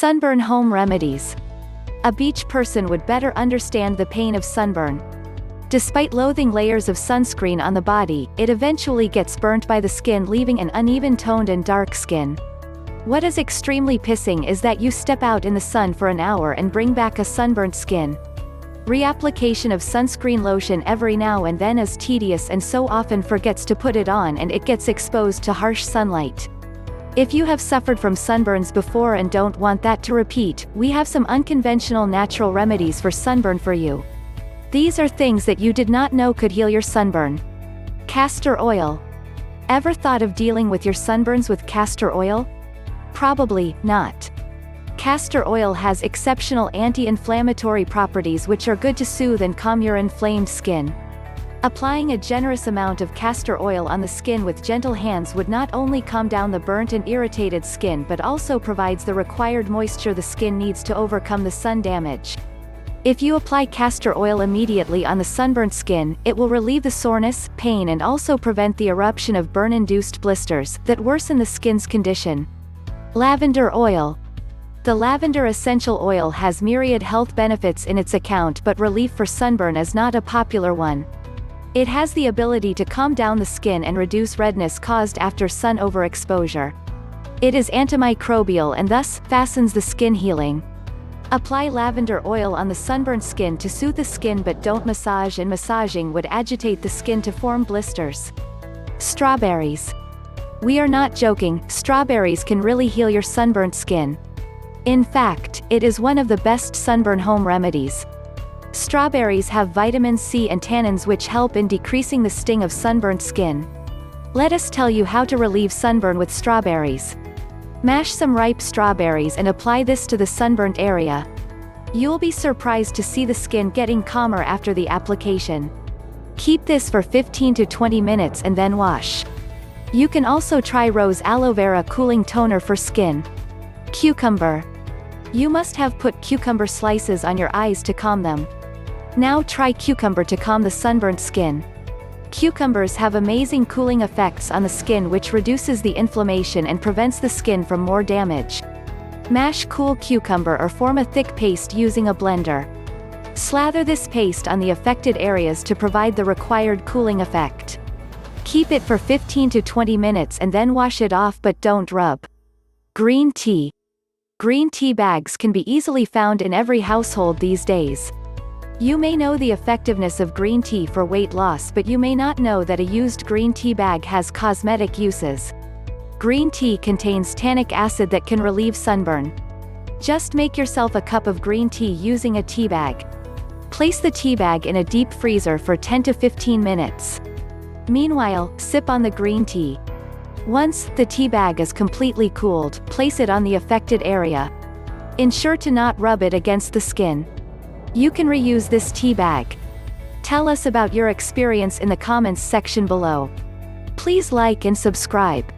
Sunburn home remedies. A beach person would better understand the pain of sunburn. Despite loathing layers of sunscreen on the body, it eventually gets burnt by the skin, leaving an uneven toned and dark skin. What is extremely pissing is that you step out in the sun for an hour and bring back a sunburnt skin. Reapplication of sunscreen lotion every now and then is tedious and so often forgets to put it on and it gets exposed to harsh sunlight. If you have suffered from sunburns before and don't want that to repeat, we have some unconventional natural remedies for sunburn for you. These are things that you did not know could heal your sunburn. Castor oil. Ever thought of dealing with your sunburns with castor oil? Probably not. Castor oil has exceptional anti-inflammatory properties which are good to soothe and calm your inflamed skin. Applying a generous amount of castor oil on the skin with gentle hands would not only calm down the burnt and irritated skin but also provides the required moisture the skin needs to overcome the sun damage. If you apply castor oil immediately on the sunburnt skin, it will relieve the soreness, pain and also prevent the eruption of burn-induced blisters that worsen the skin's condition. Lavender oil. The lavender essential oil has myriad health benefits in its account, but relief for sunburn is not a popular one. It has the ability to calm down the skin and reduce redness caused after sun overexposure. It is antimicrobial and thus fastens the skin healing. Apply lavender oil on the sunburned skin to soothe the skin, but don't massage, and massaging would agitate the skin to form blisters. Strawberries. We are not joking, strawberries can really heal your sunburnt skin. In fact, it is one of the best sunburn home remedies. Strawberries have vitamin C and tannins which help in decreasing the sting of sunburnt skin. Let us tell you how to relieve sunburn with strawberries. Mash some ripe strawberries and apply this to the sunburnt area. You'll be surprised to see the skin getting calmer after the application. Keep this for 15 to 20 minutes and then wash. You can also try rose aloe vera cooling toner for skin. Cucumber. You must have put cucumber slices on your eyes to calm them. Now try cucumber to calm the sunburnt skin. Cucumbers have amazing cooling effects on the skin which reduces the inflammation and prevents the skin from more damage. Mash cool cucumber or form a thick paste using a blender. Slather this paste on the affected areas to provide the required cooling effect. Keep it for 15 to 20 minutes and then wash it off, but don't rub. Green tea. Green tea bags can be easily found in every household these days. You may know the effectiveness of green tea for weight loss, but you may not know that a used green tea bag has cosmetic uses. Green tea contains tannic acid that can relieve sunburn. Just make yourself a cup of green tea using a tea bag. Place the tea bag in a deep freezer for 10 to 15 minutes. Meanwhile, sip on the green tea. Once the tea bag is completely cooled, place it on the affected area. Ensure to not rub it against the skin. You can reuse this tea bag. Tell us about your experience in the comments section below. Please like and subscribe.